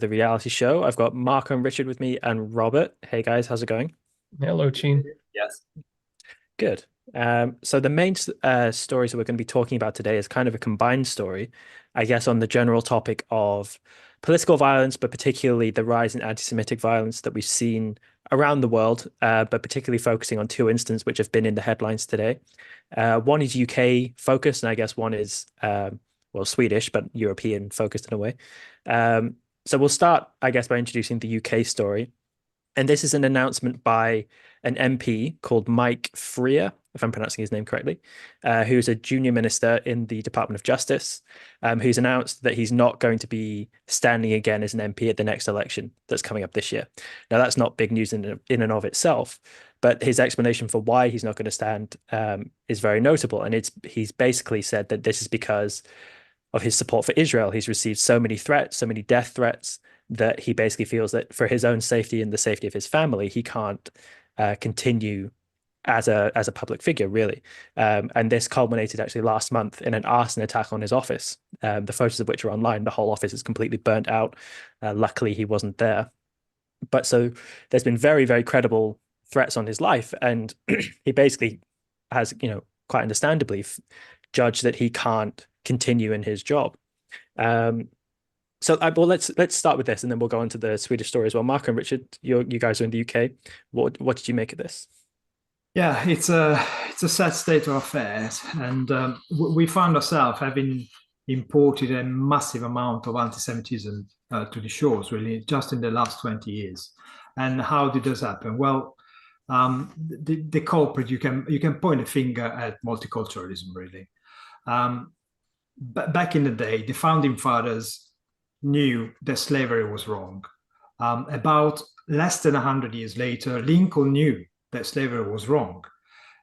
the reality show. I've got Mark and Richard with me and Robert. Hey guys, how's it going? Hello, Chin. Yes. Good. So the main stories that we're going to be talking about today is kind of a combined story, I guess, on the general topic of political violence, but particularly the rise in anti-Semitic violence that we've seen around the world, but particularly focusing on two instances which have been in the headlines today. One is UK focused, and I guess one is well, Swedish, but European focused in a way. So we'll start, I guess, by introducing the UK story. And this is an announcement by an MP called Mike Freer, if I'm pronouncing his name correctly, who's a junior minister in the Department of Justice, who's announced that he's not going to be standing again as an MP at the next election that's coming up this year. Now, that's not big news in and of itself, but his explanation for why he's not going to stand is very notable. And he's basically said that this is because of his support for Israel. He's received so many threats, so many death threats, that he basically feels that for his own safety and the safety of his family, he can't continue as a public figure, really. And this culminated actually last month in an arson attack on his office. The photos of which are online. The whole office is completely burnt out. Luckily, he wasn't there. But so there's been very, very credible threats on his life, and he basically has, quite understandably judged that he can't continue in his job. Well, let's start with this, and then we'll go into the Swedish story as well. Mark and Richard, you guys are in the UK. What did you make of this? Yeah, it's a sad state of affairs, and we found ourselves having imported a massive amount of anti-Semitism to the shores, really, just in the last 20 years. And how did this happen? Well, the culprit, you can point a finger at multiculturalism, really. Back in the day, the founding fathers knew that slavery was wrong. About less than 100 years later, Lincoln knew that slavery was wrong.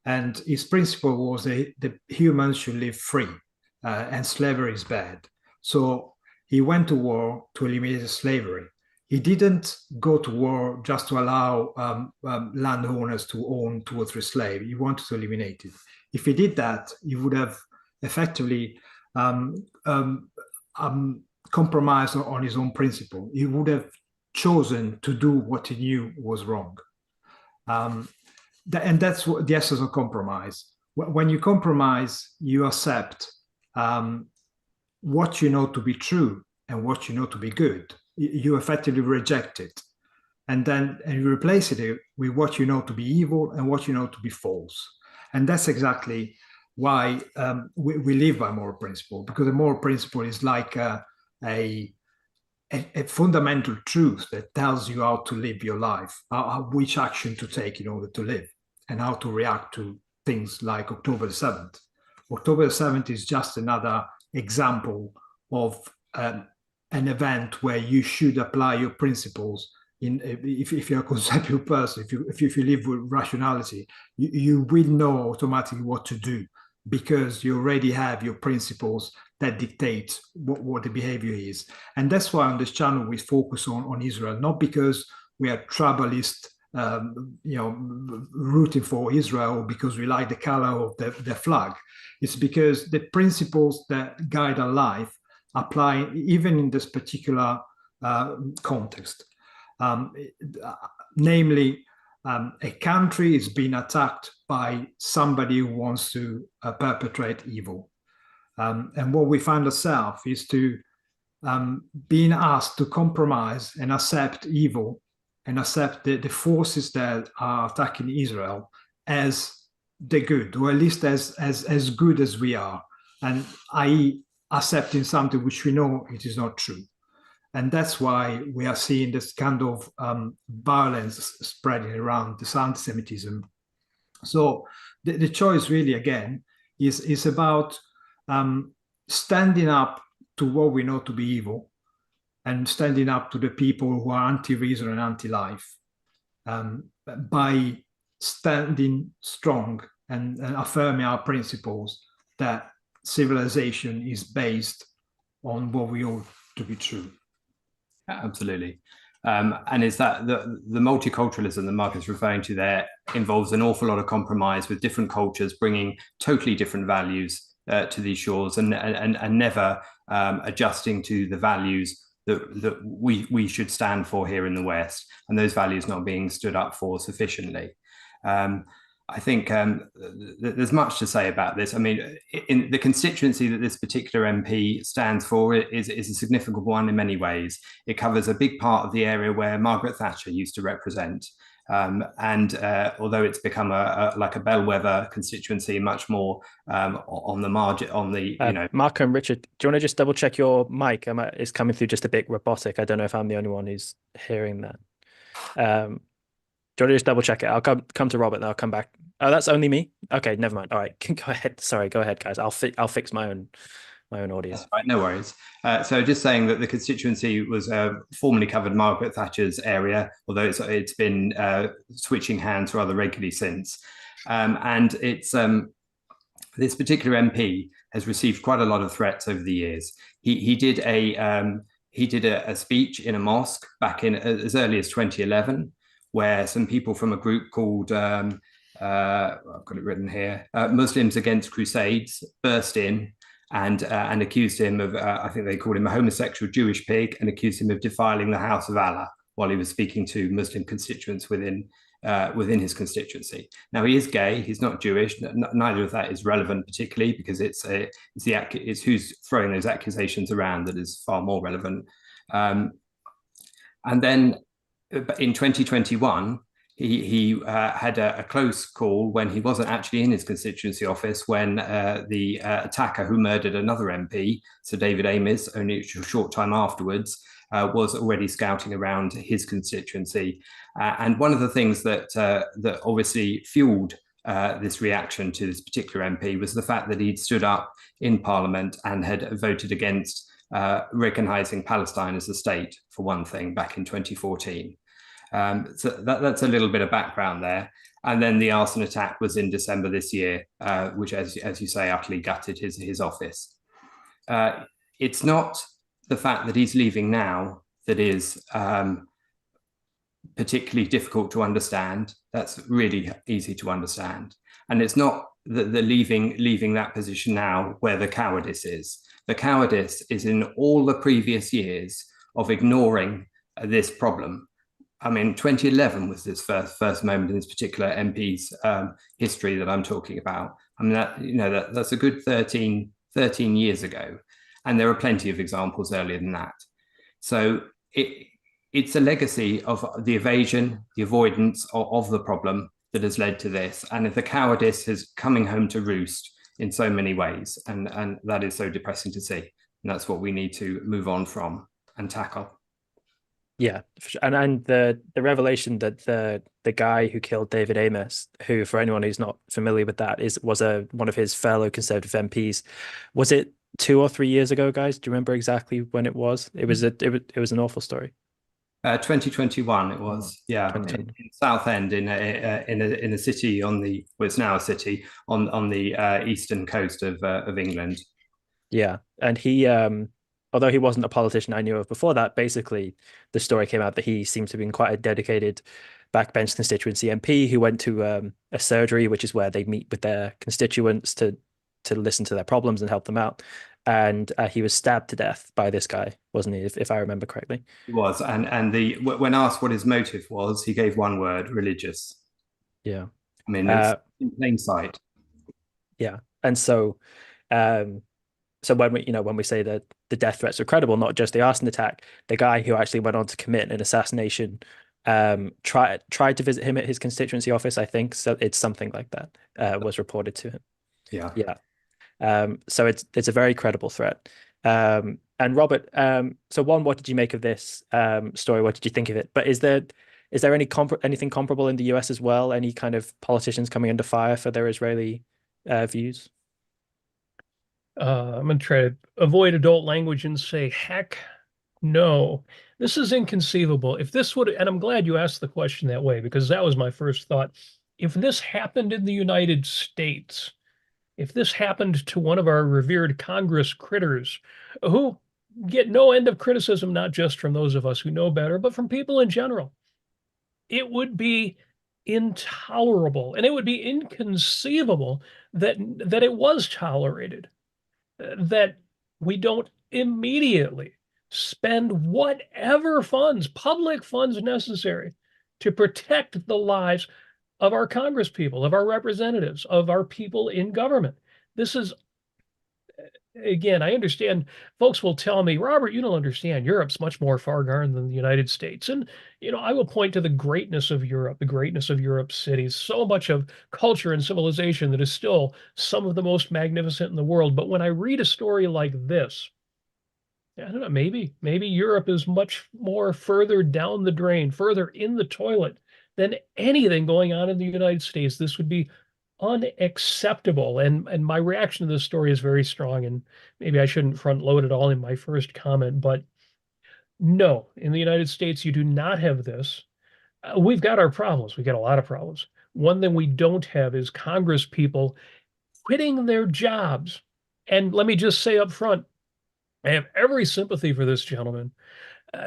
And his principle was that humans should live free and slavery is bad. So he went to war to eliminate slavery. He didn't go to war just to allow landowners to own two or three slaves. He wanted to eliminate it. If he did that, he would have effectively compromised on his own principle. He would have chosen to do what he knew was wrong. And that's what the essence of compromise. When you compromise, you accept what you know to be true and what you know to be good. You effectively reject it. And you replace it with what you know to be evil and what you know to be false. And that's exactly why we live by moral principle, because a moral principle is like a fundamental truth that tells you how to live your life, which action to take in order to live, and how to react to things like October the 7th. October the 7th is just another example of an event where you should apply your principles. If you're a conceptual person, if you live with rationality, you will know automatically what to do, because you already have your principles that dictate what the behavior is. And that's why on this channel we focus on Israel, not because we are tribalist, rooting for Israel because we like the color of the flag. It's because the principles that guide our life apply even in this particular context. Namely, a country is being attacked by somebody who wants to perpetrate evil. And what we find ourselves is to being asked to compromise and accept evil and accept the forces that are attacking Israel as the good, or at least as good as we are, and i.e. accepting something which we know it is not true. And that's why we are seeing this kind of violence spreading around, this anti-Semitism. So the choice really, again, is about standing up to what we know to be evil, and standing up to the people who are anti-reason and anti-life, by standing strong and affirming our principles that civilization is based on what we ought to be true. Absolutely. And is that the multiculturalism that Mark is referring to there involves an awful lot of compromise with different cultures bringing totally different values to these shores, and never adjusting to the values that we should stand for here in the West, and those values not being stood up for sufficiently. I think there's much to say about this. I mean, in the constituency that this particular MP stands for is a significant one in many ways. It covers a big part of the area where Margaret Thatcher used to represent. Although it's become like a bellwether constituency, much more on the margin, on the Marco and Richard, do you want to just double check your mic? It's coming through just a bit robotic. I don't know if I'm the only one who's hearing that. Do you want to just double check it? I'll come to Robert, and I'll come back. Oh, that's only me. Okay, never mind. All right, go ahead. Sorry, go ahead, guys. I'll fix my own audio. That's right, no worries. So just saying that the constituency was formerly covered Margaret Thatcher's area, although it's been switching hands rather regularly since. And it's this particular MP has received quite a lot of threats over the years. He did a speech in a mosque back in as early as 2011, where some people from a group called I've got it written here, Muslims Against Crusades, burst in and accused him of, I think they called him a homosexual Jewish pig, and accused him of defiling the house of Allah while he was speaking to Muslim constituents within his constituency. Now, he is gay, he's not Jewish, neither of that is relevant particularly, because it's who's throwing those accusations around that is far more relevant. And then in 2021, he had a close call when he wasn't actually in his constituency office, when the attacker who murdered another MP, Sir David Amess, only a short time afterwards, was already scouting around his constituency. And one of the things that obviously fueled this reaction to this particular MP was the fact that he'd stood up in Parliament and had voted against recognising Palestine as a state, for one thing, back in 2014. So that's a little bit of background there. And then the arson attack was in December this year, which, as you say, utterly gutted his office. It's not the fact that he's leaving now that is particularly difficult to understand. That's really easy to understand. And it's not the leaving that position now where the cowardice is. The cowardice is in all the previous years of ignoring this problem. I mean, 2011 was this first moment in this particular MP's history that I'm talking about. I mean, that's a good 13 years ago. And there are plenty of examples earlier than that. So it's a legacy of the evasion, the avoidance of the problem that has led to this. And the cowardice is coming home to roost in so many ways. And that is so depressing to see. And that's what we need to move on from and tackle. Yeah, for sure. And the revelation that the guy who killed David Amess, who, for anyone who's not familiar with that, was one of his fellow Conservative MPs. Was it 2 or 3 years ago, guys? Do you remember exactly when it was? It was an awful story. 2021 it was, yeah, in Southend, in a city it's now a city on the eastern coast of England. Yeah, and he although he wasn't a politician I knew of before that, basically the story came out that he seemed to have been quite a dedicated backbench constituency MP who went to a surgery, which is where they meet with their constituents to listen to their problems and help them out. And he was stabbed to death by this guy, wasn't he? If I remember correctly. He was, and when asked what his motive was, he gave one word: religious. Yeah, I mean, it's in plain sight. Yeah, and so when we say that the death threats are credible, not just the arson attack, the guy who actually went on to commit an assassination tried to visit him at his constituency office, I think. So it's something like that was reported to him. Yeah. So it's a very credible threat. And Robert, so what did you make of this story? What did you think of it? But is there anything comparable in the US as well? Any kind of politicians coming under fire for their Israeli views? I'm going to try to avoid adult language and say, heck no. This is inconceivable. If this would, and I'm glad you asked the question that way, because that was my first thought. If this happened in the United States, if this happened to one of our revered Congress critters who get no end of criticism, not just from those of us who know better, but from people in general, it would be intolerable, and it would be inconceivable that it was tolerated, that we don't immediately spend whatever funds, public funds necessary to protect the lives of our Congress people, of our representatives, of our people in government. This is, again, I understand folks will tell me, Robert, you don't understand. Europe's much more far-gone than the United States. And, I will point to the greatness of Europe, the greatness of Europe's cities, so much of culture and civilization that is still some of the most magnificent in the world. But when I read a story like this, I don't know, maybe Europe is much more further down the drain, further in the toilet than anything going on in the United States. This would be unacceptable. And my reaction to this story is very strong. And maybe I shouldn't front load it all in my first comment, but no, in the United States, you do not have this. We've got our problems. We've got a lot of problems. One thing we don't have is Congress people quitting their jobs. And let me just say up front, I have every sympathy for this gentleman.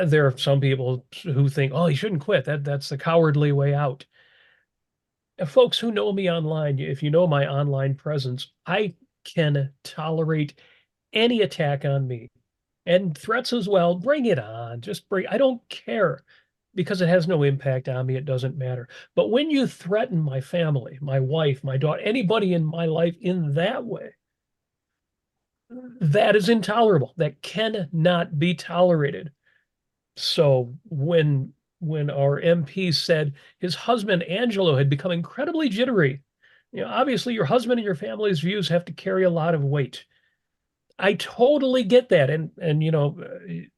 There are some people who think, oh, he shouldn't quit. That's the cowardly way out. Folks who know me online, if you know my online presence, I can tolerate any attack on me and threats as well. Bring it on. Just bring, I don't care because it has no impact on me. It doesn't matter. But when you threaten my family, my wife, my daughter, anybody in my life in that way, that is intolerable. That cannot be tolerated. So when our MP said his husband Angelo had become incredibly jittery, obviously your husband and your family's views have to carry a lot of weight. I totally get that. And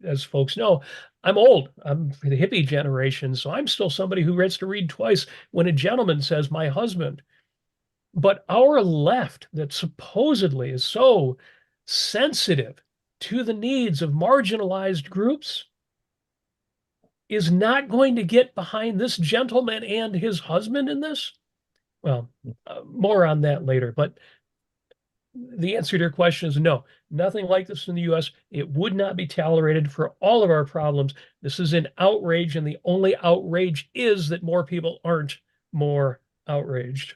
as folks know, I'm old. I'm the hippie generation, so I'm still somebody who gets to read twice when a gentleman says my husband. But our left that supposedly is so sensitive to the needs of marginalized groups is not going to get behind this gentleman and his husband in this? Well, more on that later. But the answer to your question is no, nothing like this in the US. It would not be tolerated for all of our problems. This is an outrage, and the only outrage is that more people aren't more outraged.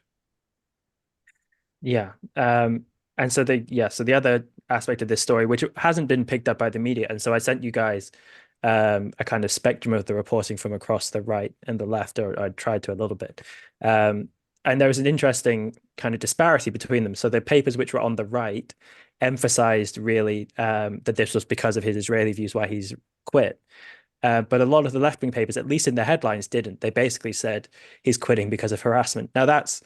Yeah. And so the other aspect of this story, which hasn't been picked up by the media, and so I sent you guys a kind of spectrum of the reporting from across the right and the left, or I tried to a little bit. And there was an interesting kind of disparity between them. So the papers which were on the right emphasized really that this was because of his Israeli views why he's quit. But a lot of the left-wing papers, at least in their headlines, didn't. They basically said he's quitting because of harassment. Now that's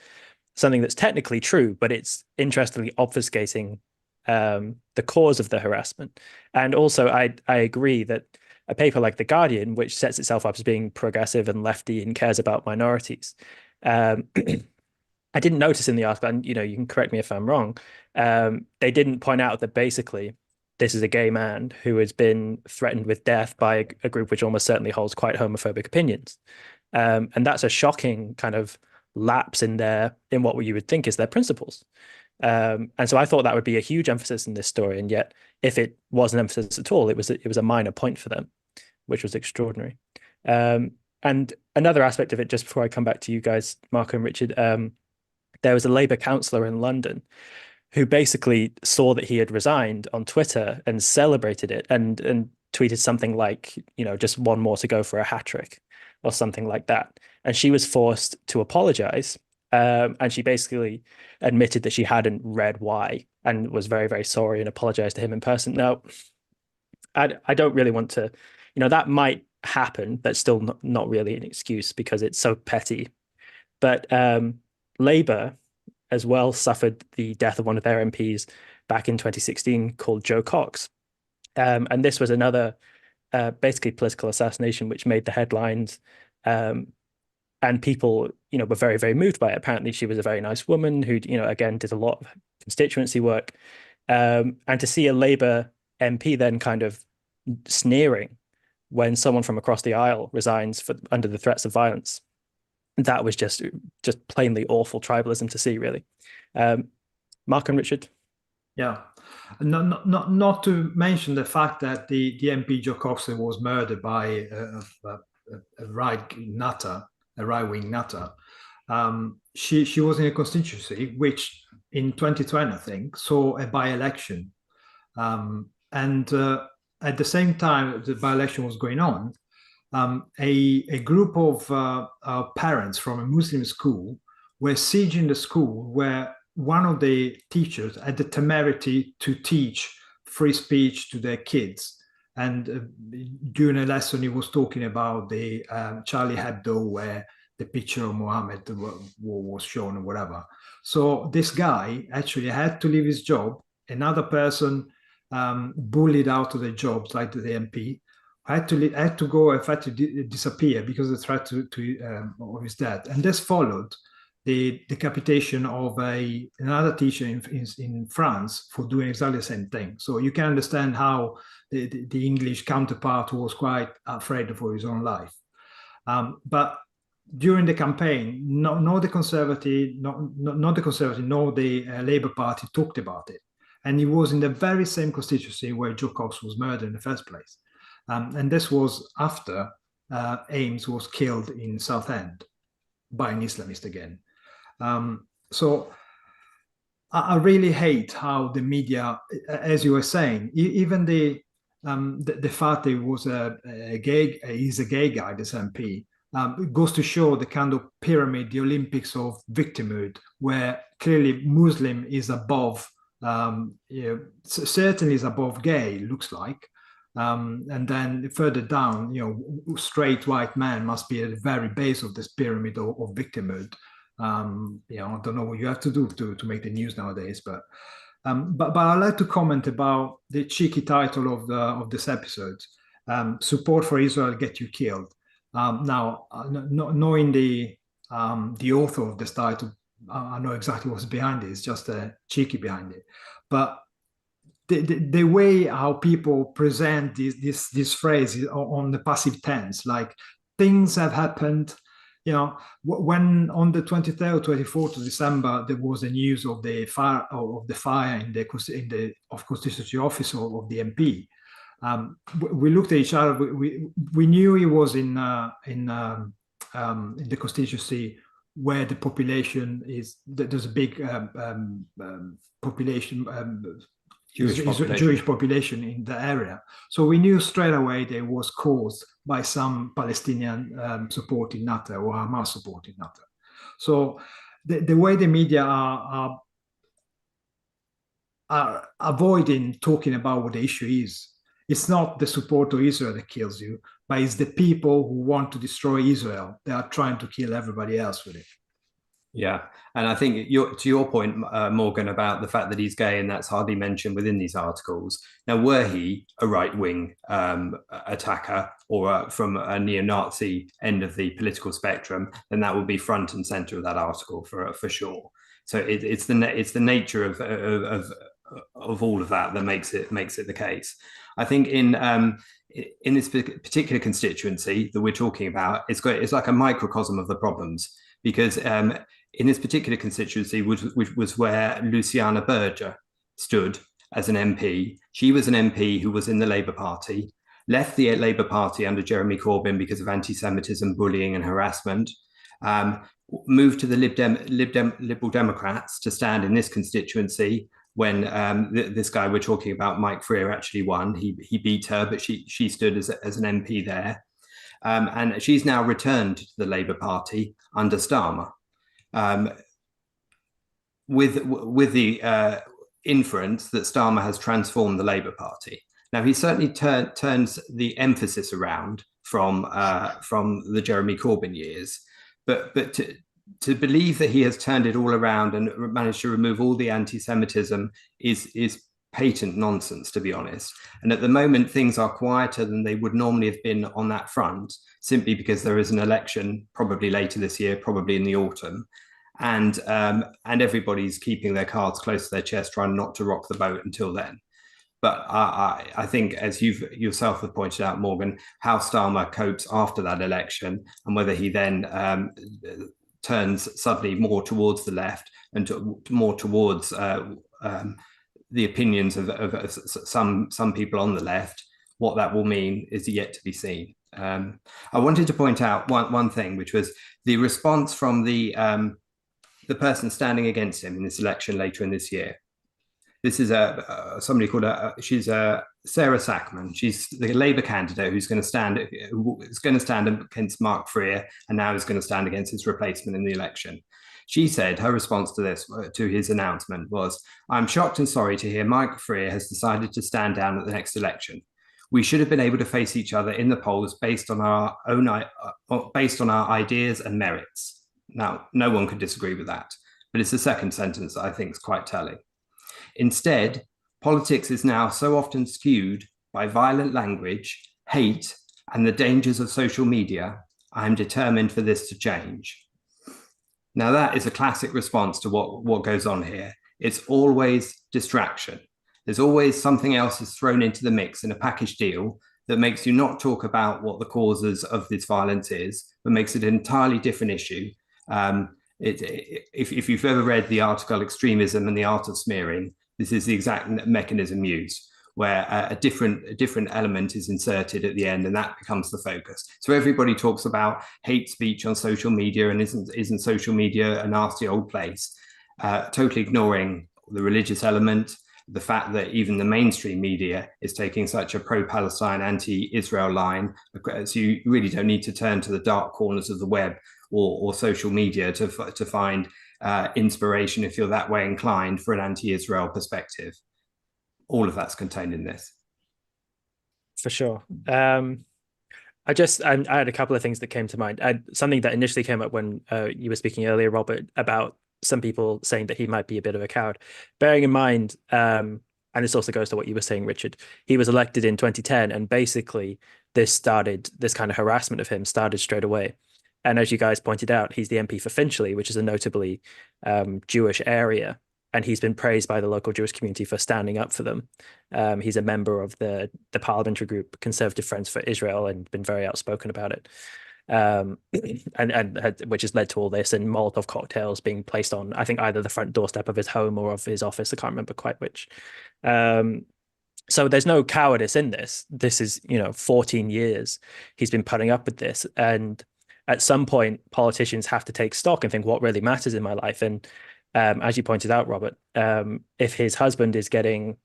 something that's technically true, but it's interestingly obfuscating the cause of the harassment. And also, I agree that a paper like The Guardian, which sets itself up as being progressive and lefty and cares about minorities, I didn't notice in the article, and you can correct me if I'm wrong, they didn't point out that basically this is a gay man who has been threatened with death by a group which almost certainly holds quite homophobic opinions. And that's a shocking kind of lapse in what you would think is their principles. And so I thought that would be a huge emphasis in this story, and yet if it wasn't an emphasis at all, it was a minor point for them, which was extraordinary. And another aspect of it, just before I come back to you guys, Marco and Richard, there was a Labour councillor in London who basically saw that he had resigned on Twitter and celebrated it and tweeted something like, just one more to go for a hat trick or something like that. And she was forced to apologize. And she basically admitted that she hadn't read why and was very, very sorry and apologized to him in person. Now, I don't really want to, that might happen. That's still not really an excuse because it's so petty. But Labour as well suffered the death of one of their MPs back in 2016 called Joe Cox. And this was another basically political assassination, which made the headlines. And people, were very, very moved by it. Apparently, she was a very nice woman who, again, did a lot of constituency work. And to see a Labour MP then kind of sneering when someone from across the aisle resigns under the threats of violence, that was just plainly awful tribalism to see, really. Mark and Richard? Yeah. Not to mention the fact that the MP Joe Cox was murdered by a right-wing nutter. She was in a constituency which in 2020, I think, saw a by-election. And at the same time the by-election was going on, a group of parents from a Muslim school were sieging the school where one of the teachers had the temerity to teach free speech to their kids. And during a lesson, he was talking about the Charlie Hebdo, where the picture of Mohammed was shown or whatever. So this guy actually had to leave his job. Another person bullied out of their jobs, like the MP, had to go, in fact, to disappear because of the threat of his death. And this followed the decapitation of another teacher in France for doing exactly the same thing. So you can understand how the English counterpart was quite afraid for his own life. But during the campaign, not the Conservative, not the Conservative, nor the Labour Party talked about it. And it was in the very same constituency where Jo Cox was murdered in the first place. And this was after Ames was killed in Southend by an Islamist again. So I really hate how the media, as you were saying, even the fact that he was he's a gay guy, this MP, it goes to show the kind of pyramid, the Olympics of victimhood, where clearly Muslim is above, certainly is above gay, looks like. And then further down, straight white man must be at the very base of this pyramid of victimhood. I don't know what you have to do to make the news nowadays, but I'd like to comment about the cheeky title of this episode: "Support for Israel get you killed." Now, knowing the author of this title, I know exactly what's behind it. It's just a cheeky behind it, but the way how people present this phrase on the passive tense, like things have happened. When on the 23rd, 24th of December, there was the news of the fire in the constituency office of the MP. We looked at each other. We knew he was in the constituency where the population is. There's a big population. Jewish population in the area. So we knew straight away that it was caused by some Palestinian supporting NATO or Hamas supporting NATO. So the way the media are avoiding talking about what the issue is, it's not the support of Israel that kills you, but it's the people who want to destroy Israel. They are trying to kill everybody else with it. Yeah, and I think to your point, Morgan, about the fact that he's gay, and that's hardly mentioned within these articles. Now, were he a right-wing attacker or from a neo-Nazi end of the political spectrum, then that would be front and center of that article for sure. So it's the nature of all of that makes it the case. I think in this particular constituency that we're talking about, it's like a microcosm of the problems, because in this particular constituency, which was where Luciana Berger stood as an MP. She was an MP who was in the Labour Party, left the Labour Party under Jeremy Corbyn because of anti-Semitism, bullying and harassment, moved to the Liberal Democrats to stand in this constituency when this guy we're talking about, Mike Freer, actually won. He beat her, but she stood as an MP there. And she's now returned to the Labour Party under Starmer, with the inference that Starmer has transformed the Labour Party. Now, he certainly turns the emphasis around from the Jeremy Corbyn years, but to believe that he has turned it all around and managed to remove all the anti-Semitism is patent nonsense, to be honest. And at the moment, things are quieter than they would normally have been on that front, simply because there is an election probably later this year, probably in the autumn, and everybody's keeping their cards close to their chest, trying not to rock the boat until then. But I think, as you've yourself have pointed out, Morgan, how Starmer copes after that election, and whether he then turns suddenly more towards the left and more towards the opinions of some people on the left, what that will mean is yet to be seen. I wanted to point out one thing, which was the response from the person standing against him in this election later in this year. This is somebody called she's Sarah Sackman. She's the Labour candidate who's going to stand against Mark Freer, and now is going to stand against his replacement in the election. She said her response to this, to his announcement, was, "I'm shocked and sorry to hear Mike Freer has decided to stand down at the next election. We should have been able to face each other in the polls based on our ideas and merits." Now, no one could disagree with that, but it's the second sentence that I think is quite telling. Instead, politics is now so often skewed by violent language, hate, and the dangers of social media. I am determined for this to change. Now, that is a classic response to what goes on here. It's always distraction. There's always something else is thrown into the mix in a package deal that makes you not talk about what the causes of this violence is, but makes it an entirely different issue. If you've ever read the article "Extremism and the Art of Smearing," this is the exact mechanism used, where a different element is inserted at the end, and that becomes the focus. So everybody talks about hate speech on social media, and isn't social media a nasty old place, totally ignoring the religious element, the fact that even the mainstream media is taking such a pro-Palestine, anti-Israel line. So you really don't need to turn to the dark corners of the web or social media to find inspiration, if you're that way inclined, for an anti-Israel perspective. All of that's contained in this. For sure. I had a couple of things that came to mind. Something that initially came up when you were speaking earlier, Robert, about some people saying that he might be a bit of a coward. Bearing in mind, and this also goes to what you were saying, Richard, he was elected in 2010, and basically this kind of harassment of him started straight away. And as you guys pointed out, he's the MP for Finchley, which is a notably Jewish area. And he's been praised by the local Jewish community for standing up for them. He's a member of the parliamentary group Conservative Friends for Israel, and been very outspoken about it. And which has led to all this, and Molotov cocktails being placed on, I think, either the front doorstep of his home or of his office. I can't remember quite which. So there's no cowardice in this. This is, 14 years he's been putting up with this. And at some point, politicians have to take stock and think, what really matters in my life? And as you pointed out, Robert, if his husband is getting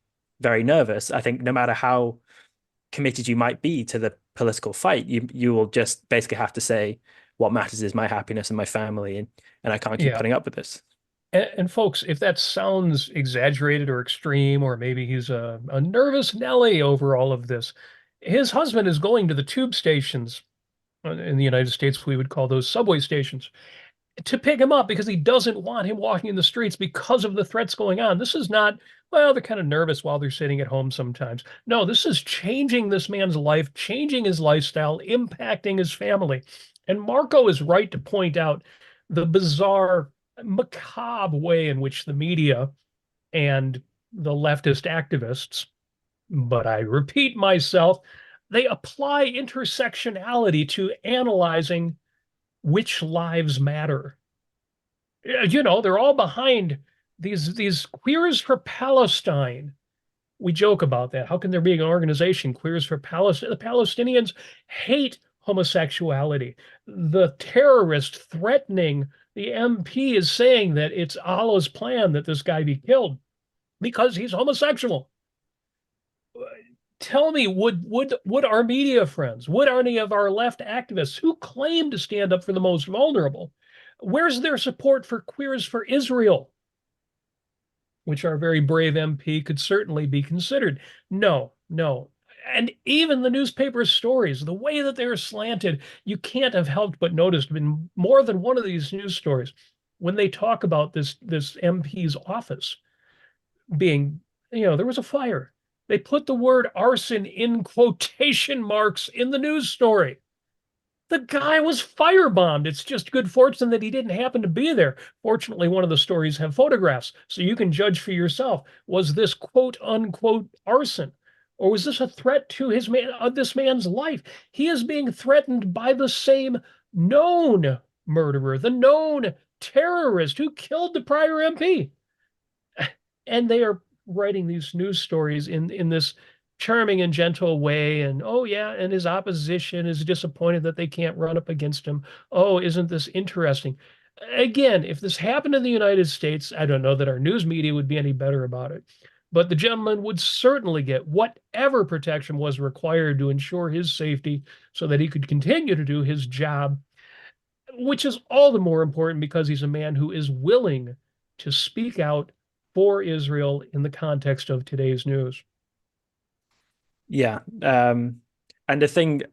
very nervous, I think no matter how committed you might be to the political fight, you will just basically have to say, what matters is my happiness and my family, and I can't keep putting up with this. And folks, if that sounds exaggerated or extreme, or maybe he's a nervous Nelly over all of this, his husband is going to the tube stations. In the United States, we would call those subway stations, to pick him up because he doesn't want him walking in the streets because of the threats going on. This is not, well, they're kind of nervous while they're sitting at home sometimes. No, this is changing this man's life, changing his lifestyle, impacting his family. And Marco is right to point out the bizarre, macabre way in which the media and the leftist activists, but I repeat myself, they apply intersectionality to analyzing which lives matter. They're all behind these Queers for Palestine. We joke about that. How can there be an organization, Queers for Palestine? The Palestinians hate homosexuality. The terrorist threatening the MP is saying that it's Allah's plan that this guy be killed because he's homosexual. Tell me, would our media friends, would any of our left activists who claim to stand up for the most vulnerable, where's their support for Queers for Israel, which our very brave MP could certainly be considered? No. And even the newspaper stories, the way that they're slanted, you can't have helped but notice in more than one of these news stories, when they talk about this MP's office being, there was a fire. They put the word arson in quotation marks in the news story. The guy was firebombed. It's just good fortune that he didn't happen to be there. Fortunately, one of the stories have photographs, so you can judge for yourself. Was this quote unquote arson? Or was this a threat to this man's life? He is being threatened by the same known murderer, the known terrorist who killed the prior MP. And they are writing these news stories in this charming and gentle way, and and his opposition is disappointed that they can't run up against him. Oh, isn't this interesting? Again, if this happened in the United States, I don't know that our news media would be any better about it. but the gentleman would certainly get whatever protection was required to ensure his safety so that he could continue to do his job, which is all the more important because he's a man who is willing to speak out for Israel in the context of today's news. Yeah. And the thing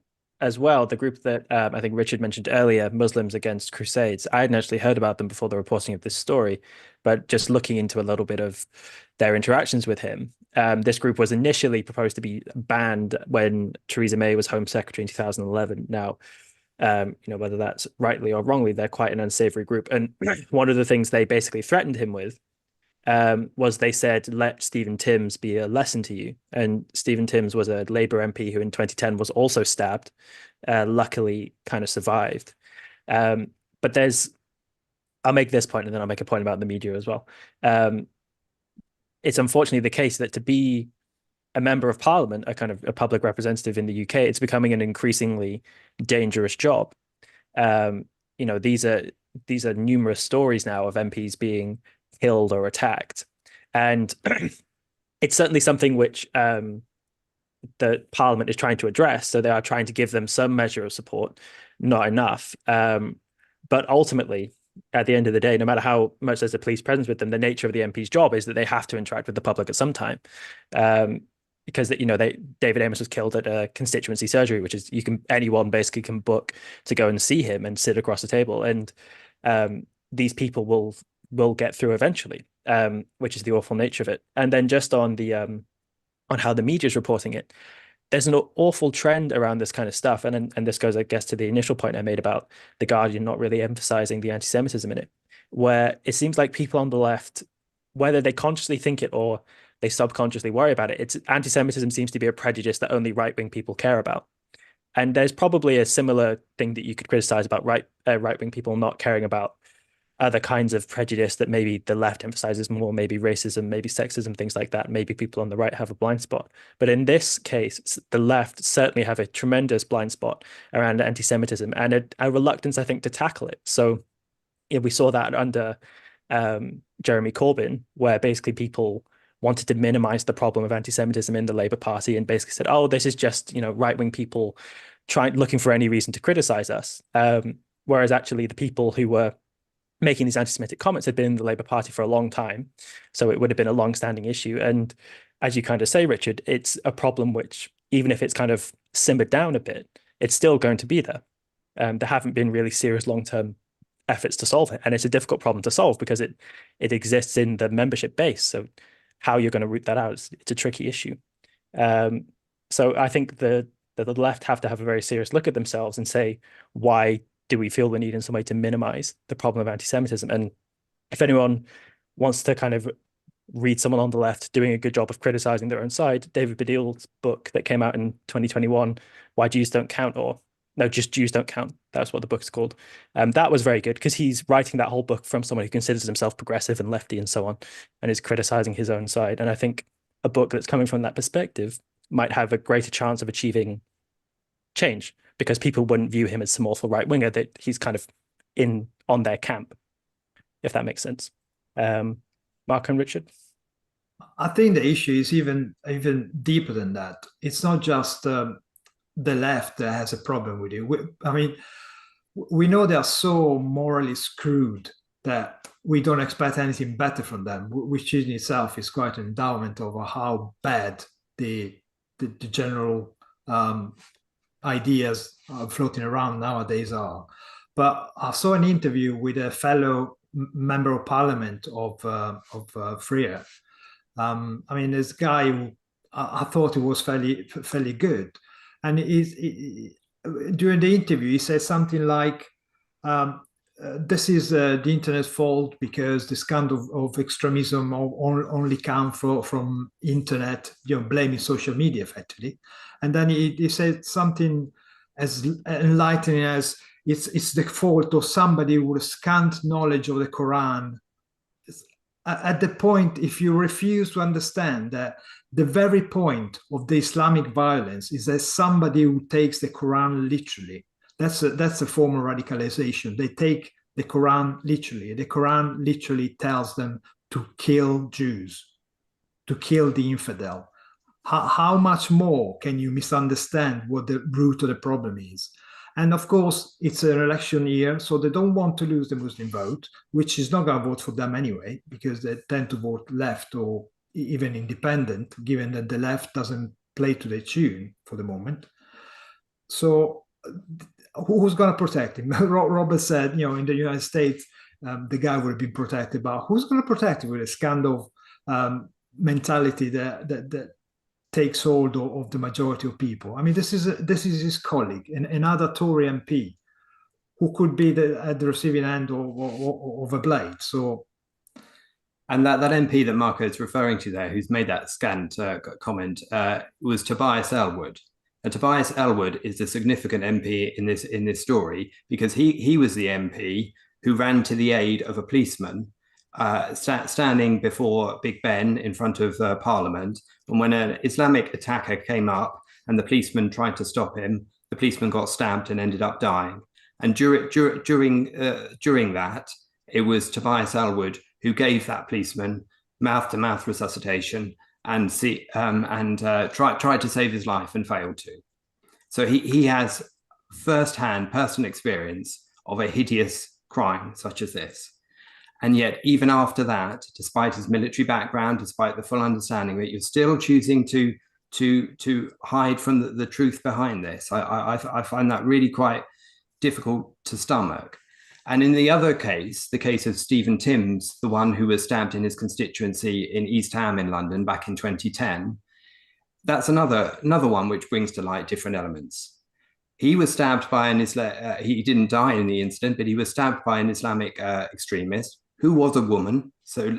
as well, the group that I think Richard mentioned earlier, Muslims Against Crusades, I hadn't actually heard about them before the reporting of this story, but just looking into a little bit of their interactions with him, this group was initially proposed to be banned when Theresa May was Home Secretary in 2011. Now, whether that's rightly or wrongly, they're quite an unsavory group. And one of the things they basically threatened him with was they said, let Stephen Timms be a lesson to you. And Stephen Timms was a Labour MP who in 2010 was also stabbed, luckily kind of survived. But I'll make this point and then I'll make a point about the media as well. It's unfortunately the case that to be a member of parliament, a kind of a public representative in the UK, it's becoming an increasingly dangerous job. These are numerous stories now of MPs being killed or attacked, and it's certainly something which the parliament is trying to address. So they are trying to give them some measure of support, not enough. But ultimately, at the end of the day, no matter how much there's a police presence with them, the nature of the MP's job is that they have to interact with the public at some time. Because David Amos was killed at a constituency surgery, which is anyone basically can book to go and see him and sit across the table, and these people will get through eventually, which is the awful nature of it. And then just on how the media is reporting it, there's an awful trend around this kind of stuff, and this goes, I guess, to the initial point I made about the Guardian not really emphasizing the anti-Semitism in it, where it seems like people on the left, whether they consciously think it or they subconsciously worry about it, anti-Semitism seems to be a prejudice that only right-wing people care about. And there's probably a similar thing that you could criticize about right-wing people not caring about other kinds of prejudice that maybe the left emphasizes more, maybe racism, maybe sexism, things like that. Maybe people on the right have a blind spot. But in this case, the left certainly have a tremendous blind spot around anti-Semitism and a reluctance, I think, to tackle it. So we saw that under Jeremy Corbyn, where basically people wanted to minimize the problem of anti-Semitism in the Labour Party and basically said, oh, this is just, right-wing people looking for any reason to criticize us. Whereas actually the people who were making these anti-Semitic comments had been in the Labour Party for a long time. So it would have been a long-standing issue. And as you kind of say, Richard, it's a problem which, even if it's kind of simmered down a bit, it's still going to be there. There haven't been really serious long-term efforts to solve it. And it's a difficult problem to solve because it exists in the membership base. So how you're going to root that out, it's a tricky issue. So I think the left have to have a very serious look at themselves and say, why do we feel the need in some way to minimize the problem of anti-Semitism? And if anyone wants to kind of read someone on the left doing a good job of criticizing their own side, David Baddiel's book that came out in 2021, Why Jews Don't Count, or no, Just Jews Don't Count. That's what the book is called. That was very good because he's writing that whole book from someone who considers himself progressive and lefty and so on, and is criticizing his own side. And I think a book that's coming from that perspective might have a greater chance of achieving change because people wouldn't view him as some awful right winger, that he's kind of on their camp, if that makes sense. Mark and Richard? I think the issue is even deeper than that. It's not just the left that has a problem with it. We know they are so morally screwed that we don't expect anything better from them, which in itself is quite an endowment over how bad the general ideas floating around nowadays are. But I saw an interview with a fellow member of parliament of Freer. This guy who I thought he was fairly good, and during the interview he said something like, this is the internet's fault because this kind of extremism only comes from internet, blaming social media effectively. And then he said something as enlightening as, it's the fault of somebody with scant knowledge of the Quran. At the point, if you refuse to understand that the very point of the Islamic violence is that somebody who takes the Quran literally, that's a form of radicalization. They take the Quran literally. The Quran literally tells them to kill Jews, to kill the infidel. How much more can you misunderstand what the root of the problem is? And of course, it's an election year, so they don't want to lose the Muslim vote, which is not going to vote for them anyway, because they tend to vote left or even independent, given that the left doesn't play to their tune for the moment. So who's going to protect him? Robert said, in the United States, the guy would have been protected, but who's going to protect him with this kind of mentality that takes hold of the majority of people? I mean, this is his colleague, another Tory MP, who could be at the receiving end of a blade. So, and that MP that Marco is referring to there, who's made that scant comment, was Tobias Ellwood. And Tobias Ellwood is a significant MP in this story, because he was the MP who ran to the aid of a policeman standing before Big Ben in front of Parliament. And when an Islamic attacker came up and the policeman tried to stop him, the policeman got stabbed and ended up dying. And during that, it was Tobias Ellwood who gave that policeman mouth-to-mouth resuscitation and tried to save his life and failed to. So he has first-hand personal experience of a hideous crime such as this. And yet, even after that, despite his military background, despite the full understanding that you're still choosing to hide from the truth behind this, I find that really quite difficult to stomach. And in the other case, the case of Stephen Timms, the one who was stabbed in his constituency in East Ham in London back in 2010, that's another one which brings to light different elements. He was stabbed by he didn't die in the incident, but he was stabbed by an Islamic extremist who was a woman. So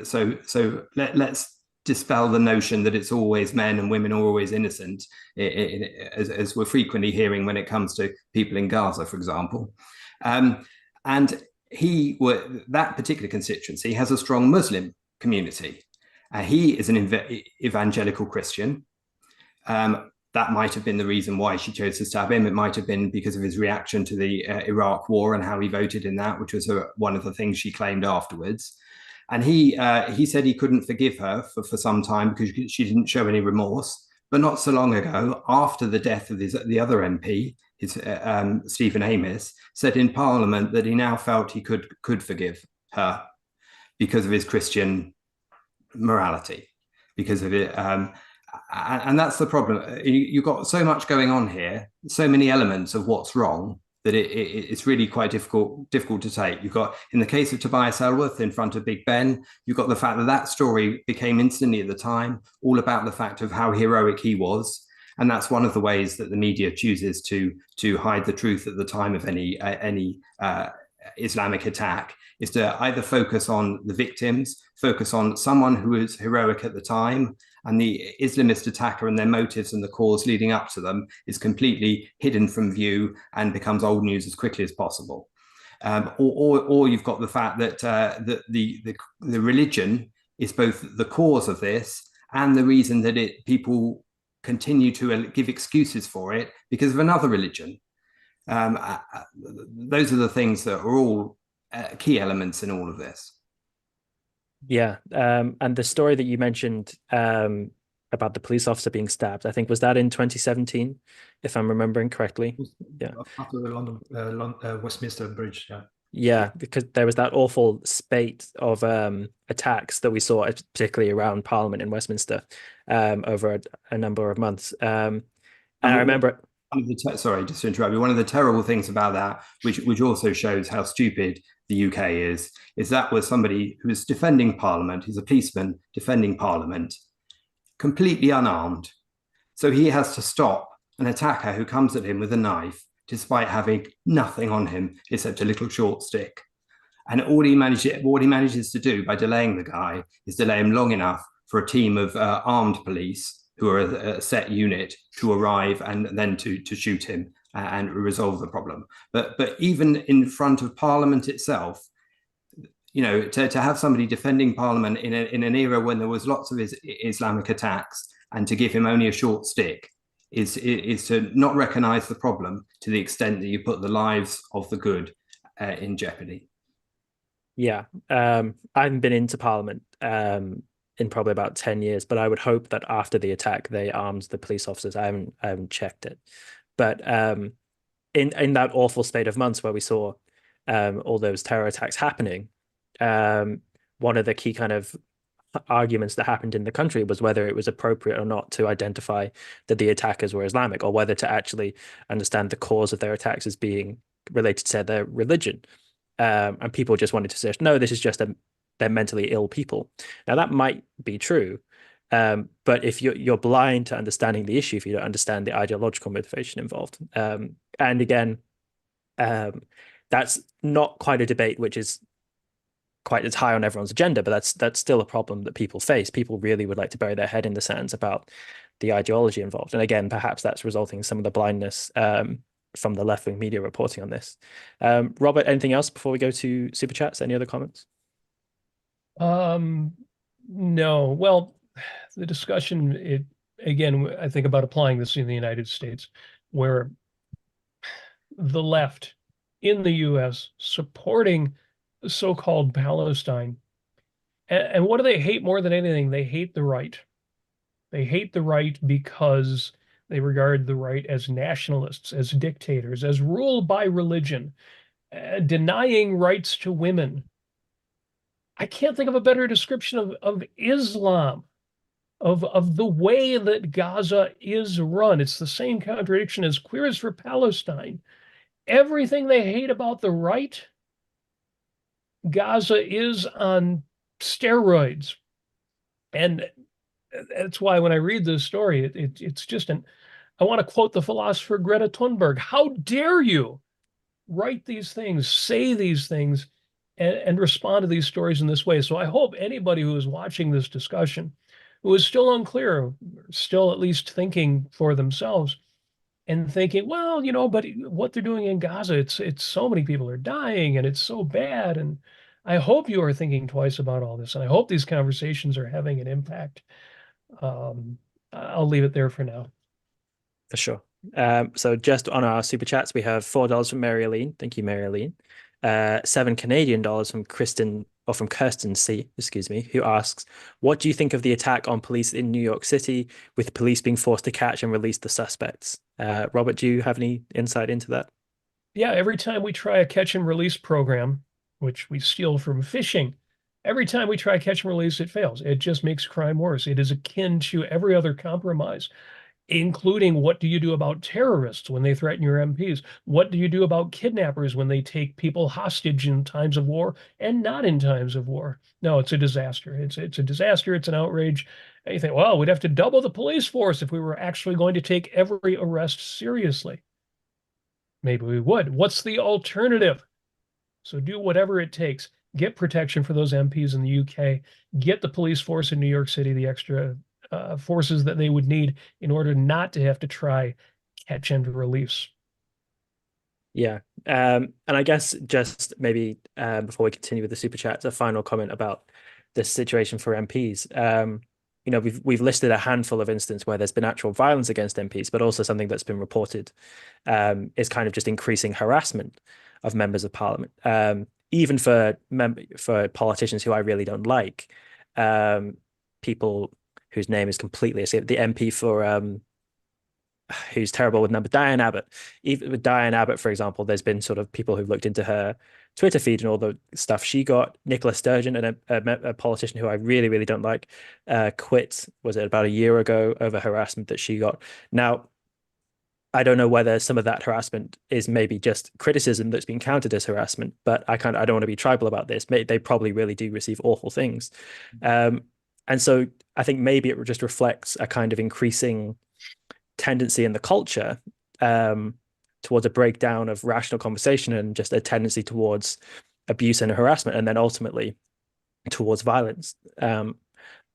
let's dispel the notion that it's always men and women are always innocent, as we're frequently hearing when it comes to people in Gaza, for example. And that particular constituency has a strong Muslim community. He is an evangelical Christian. That might have been the reason why she chose to stab him. It might have been because of his reaction to the Iraq war and how he voted in that, which was one of the things she claimed afterwards. And he said he couldn't forgive her for some time because she didn't show any remorse. But not so long ago, after the death of the other MP, Stephen Amis, said in Parliament that he now felt he could forgive her because of his Christian morality, because of it. And that's the problem. You've got so much going on here, so many elements of what's wrong, that it's really quite difficult to take. You've got, in the case of Tobias Ellwood in front of Big Ben, you've got the fact that story became instantly at the time all about the fact of how heroic he was. And that's one of the ways that the media chooses to hide the truth at the time of any Islamic attack, is to either focus on the victims, focus on someone who was heroic at the time, and the Islamist attacker and their motives and the cause leading up to them is completely hidden from view and becomes old news as quickly as possible. Or you've got the fact that the religion is both the cause of this and the reason that people continue to give excuses for it because of another religion. Those are the things that are all key elements in all of this. Yeah, and the story that you mentioned about the police officer being stabbed, I think, was that in 2017, if I'm remembering correctly? Yeah, after the London Westminster Bridge. Yeah. Yeah, because there was that awful spate of attacks that we saw, particularly around Parliament in Westminster, over a number of months. And I remember. Sorry, just to interrupt you. One of the terrible things about that, which also shows how stupid the UK is that was somebody who was defending Parliament. He's a policeman defending Parliament, completely unarmed. So he has to stop an attacker who comes at him with a knife, despite having nothing on him except a little short stick. And what he manages to do by delaying the guy is delay him long enough for a team of armed police who are a set unit to arrive and then to shoot him and resolve the problem. But even in front of Parliament itself, to have somebody defending Parliament in an era when there was lots of Islamic attacks, and to give him only a short stick is to not recognise the problem to the extent that you put the lives of the good in jeopardy. Yeah, I haven't been into Parliament in probably about 10 years, but I would hope that after the attack they armed the police officers. I haven't checked it. But in that awful spate of months where we saw all those terror attacks happening, one of the key kind of arguments that happened in the country was whether it was appropriate or not to identify that the attackers were Islamic, or whether to actually understand the cause of their attacks as being related to their religion. And people just wanted to say, no, this is just they're mentally ill people. Now that might be true, but if you're blind to understanding the issue, if you don't understand the ideological motivation involved, and again, that's not quite a debate which is quite as high on everyone's agenda, but that's still a problem that people face. People really would like to bury their head in the sands about the ideology involved. And again, perhaps that's resulting in some of the blindness from the left-wing media reporting on this. Robert, anything else before we go to super chats? Any other comments? No. Well, the discussion, again, I think about applying this in the United States, where the left in the US supporting so-called Palestine. And what do they hate more than anything? They hate the right. They hate the right because they regard the right as nationalists, as dictators, as ruled by religion, denying rights to women. I can't think of a better description of Islam, of the way that Gaza is run. It's the same contradiction as Queers for Palestine. Everything they hate about the right, Gaza is on steroids. And that's why when I read this story, it's just I want to quote the philosopher Greta Thunberg. How dare you write these things, say these things, and respond to these stories in this way? So I hope anybody who is watching this discussion, who is still unclear, still at least thinking for themselves and thinking, well, but what they're doing in Gaza, it's so many people are dying and it's so bad. And I hope you are thinking twice about all this. And I hope these conversations are having an impact. I'll leave it there for now. For sure. So just on our super chats, we have $4 from Mary Aline. Thank you, Mary Aline. $7 Canadian from Kirsten C, excuse me, who asks, what do you think of the attack on police in New York City, with police being forced to catch and release the suspects? Robert, do you have any insight into that? Yeah, every time we try a catch and release program, which we steal from fishing, every time we try catch and release, it fails. It just makes crime worse. It is akin to every other compromise, including what do you do about terrorists when they threaten your MPs? What do you do about kidnappers when they take people hostage in times of war and not in times of war? No, it's a disaster. It's a disaster. It's an outrage. And you think, well, we'd have to double the police force if we were actually going to take every arrest seriously. Maybe we would. What's the alternative? So do whatever it takes. Get protection for those MPs in the UK. Get the police force in New York City the extra forces that they would need in order not to have to try catch and release. Yeah. And I guess just maybe before we continue with the super chats, a final comment about this situation for MPs. We've listed a handful of instances where there's been actual violence against MPs, but also something that's been reported is kind of just increasing harassment of members of parliament, even for politicians who I really don't like, people whose name is completely escaped. The MP for who's terrible with number, Diane Abbott. Even with Diane Abbott, for example, there's been sort of people who've looked into her Twitter feed and all the stuff she got. Nicola Sturgeon, and a politician who I really, really don't like, quit, was it about a year ago, over harassment that she got. Now, I don't know whether some of that harassment is maybe just criticism that's been counted as harassment, but I don't want to be tribal about this. They probably really do receive awful things. And so I think maybe it just reflects a kind of increasing tendency in the culture towards a breakdown of rational conversation, and just a tendency towards abuse and harassment, and then ultimately towards violence.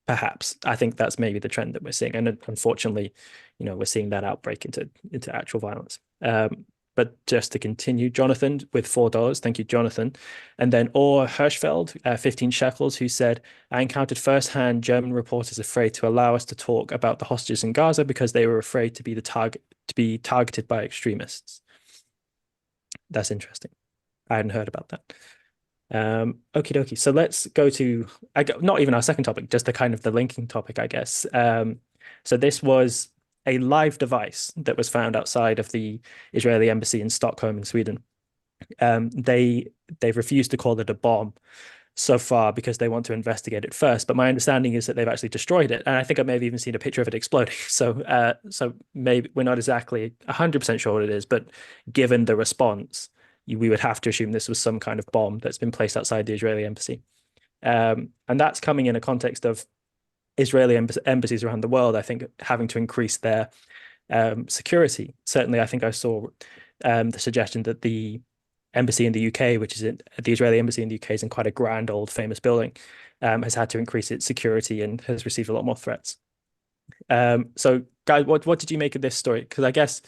Perhaps I think that's maybe the trend that we're seeing, and unfortunately, we're seeing that outbreak into actual violence. But just to continue, Jonathan with $4, thank you, Jonathan, and then Or Hirschfeld, 15 shekels, who said, I encountered firsthand German reporters afraid to allow us to talk about the hostages in Gaza because they were afraid to be targeted by extremists. That's interesting. I hadn't heard about that. Okie dokie. So let's go to not even our second topic, just the kind of the linking topic, I guess. So this was a live device that was found outside of the Israeli embassy in Stockholm in Sweden. They've refused to call it a bomb so far because they want to investigate it first. But my understanding is that they've actually destroyed it, and I think I may have even seen a picture of it exploding. So maybe we're not exactly 100% sure what it is, but given the response, we would have to assume this was some kind of bomb that's been placed outside the Israeli embassy. And that's coming in a context of Israeli embassies around the world, I think, having to increase their security. Certainly, I think I saw the suggestion that the embassy in the UK, which is the Israeli embassy in the UK, is in quite a grand old famous building, has had to increase its security and has received a lot more threats. So, guys, what did you make of this story? Because I guess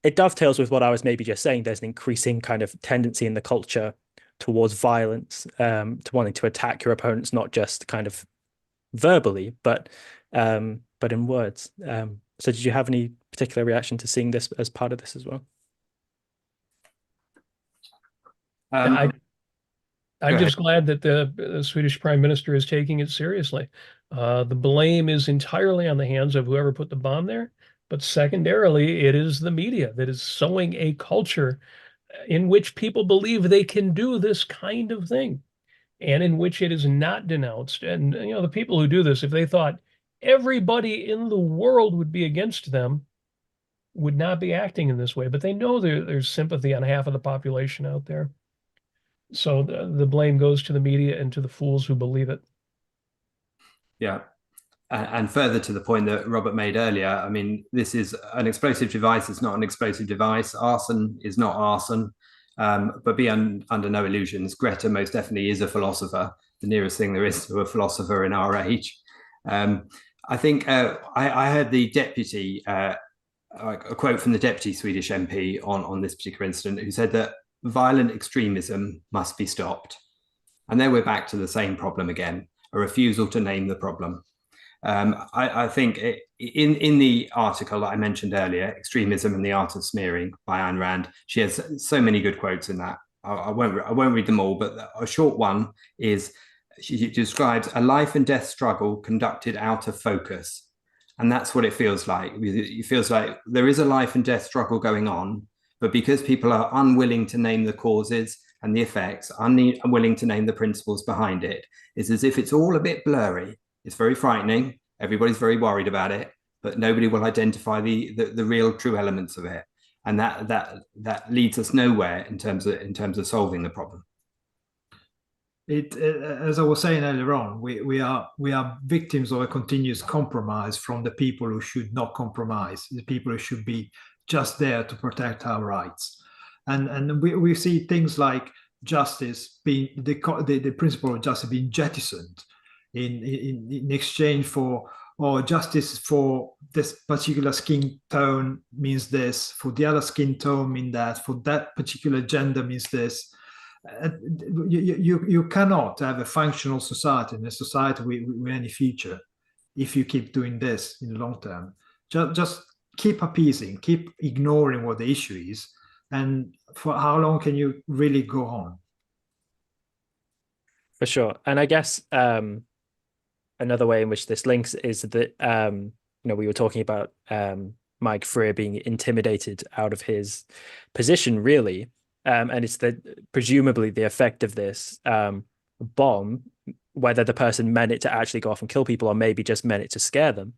it dovetails with what I was maybe just saying. There's an increasing kind of tendency in the culture towards violence, to wanting to attack your opponents, not just kind of verbally, but in words. So did you have any particular reaction to seeing this as part of this as well? I'm just glad that the Swedish Prime Minister is taking it seriously. The blame is entirely on the hands of whoever put the bomb there, but secondarily, it is the media that is sowing a culture in which people believe they can do this kind of thing, and in which it is not denounced. And the people who do this, if they thought everybody in the world would be against them, would not be acting in this way. But they know there's sympathy on half of the population out there. So the blame goes to the media and to the fools who believe it. Yeah. And further to the point that Robert made earlier, I mean, this is an explosive device. It's not an explosive device. Arson is not arson. But be under no illusions, Greta most definitely is a philosopher, the nearest thing there is to a philosopher in our age. I think I heard the deputy, a quote from the deputy Swedish MP on this particular incident, who said that violent extremism must be stopped. And then we're back to the same problem again, a refusal to name the problem. I think in the article that I mentioned earlier, Extremism and the Art of Smearing by Ayn Rand, she has so many good quotes in that. I won't read them all, but a short one is she describes a life and death struggle conducted out of focus. And that's what it feels like. It feels like there is a life and death struggle going on, but because people are unwilling to name the causes and the effects, unwilling to name the principles behind it, it's as if it's all a bit blurry. It's very frightening. Everybody's very worried about it, but nobody will identify the real true elements of it, and that leads us nowhere in terms of solving the problem. As I was saying earlier on, we are victims of a continuous compromise from the people who should not compromise, the people who should be just there to protect our rights, and we see things like justice being the principle of justice being jettisoned in exchange for, or justice for this particular skin tone means this, for the other skin tone means that, for that particular gender means this. You cannot have a functional society and a society with any future if you keep doing this in the long term. Just keep appeasing, keep ignoring what the issue is, and for how long can you really go on? For sure. And I guess another way in which this links is that we were talking about Mike Freer being intimidated out of his position, really. And it's presumably the effect of this bomb, whether the person meant it to actually go off and kill people or maybe just meant it to scare them,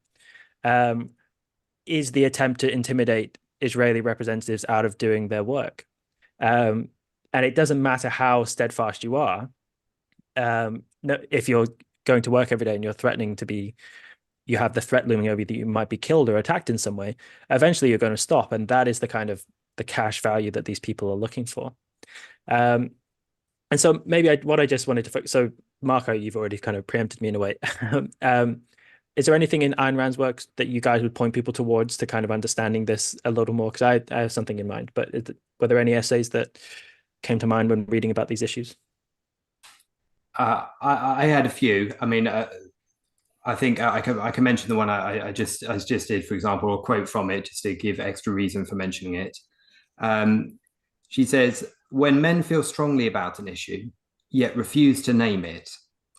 is the attempt to intimidate Israeli representatives out of doing their work. And it doesn't matter how steadfast you are. If you're going to work every day and you're threatening you have the threat looming over you that you might be killed or attacked in some way, eventually you're going to stop. And that is the kind of the cash value that these people are looking for. And so maybe what I just wanted to focus. So Marco, you've already kind of preempted me in a way. Is there anything in Ayn Rand's works that you guys would point people towards to kind of understanding this a little more? Because I have something in mind, but were there any essays that came to mind when reading about these issues? I had a few. I mean, I think I can mention the one I just did, for example, a quote from it, just to give extra reason for mentioning it. She says, "When men feel strongly about an issue, yet refuse to name it,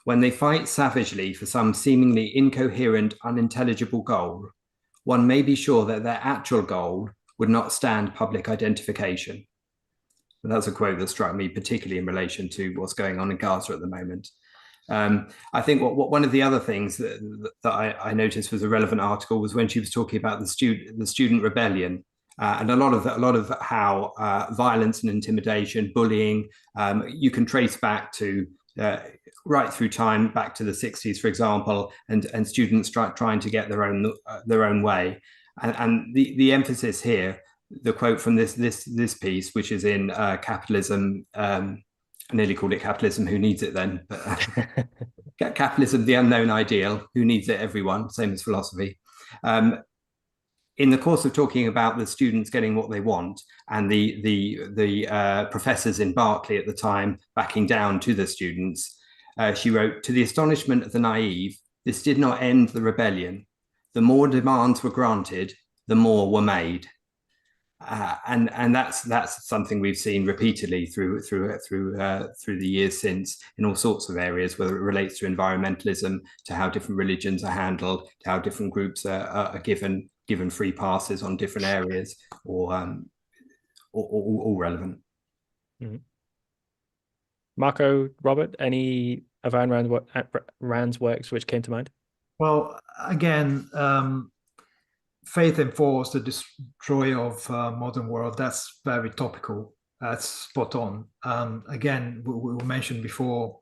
when they fight savagely for some seemingly incoherent, unintelligible goal, one may be sure that their actual goal would not stand public identification. And that's a quote that struck me particularly in relation to what's going on in Gaza at the moment. I think one of the other things that I noticed was a relevant article was when she was talking about the student rebellion, and a lot of how violence and intimidation, bullying, you can trace back to right through time, back to the 60s, for example, and students trying to get their own way, and the emphasis here, the quote from this piece, which is in Capitalism. I nearly called it Capitalism, Who Needs It then? But Capitalism, the Unknown Ideal, Who Needs It? Everyone, same as philosophy. In the course of talking about the students getting what they want and the professors in Berkeley at the time backing down to the students, she wrote, "To the astonishment of the naive, this did not end the rebellion. The more demands were granted, the more were made." And that's something we've seen repeatedly through the years since in all sorts of areas, whether it relates to environmentalism, to how different religions are handled, to how different groups are given free passes on different areas, or all relevant. Mm-hmm. Marco, Robert, any of Ayn Rand's works which came to mind? Well, again, Faith and Force, the destroyer of modern world, that's very topical. That's spot on. Again, we mentioned before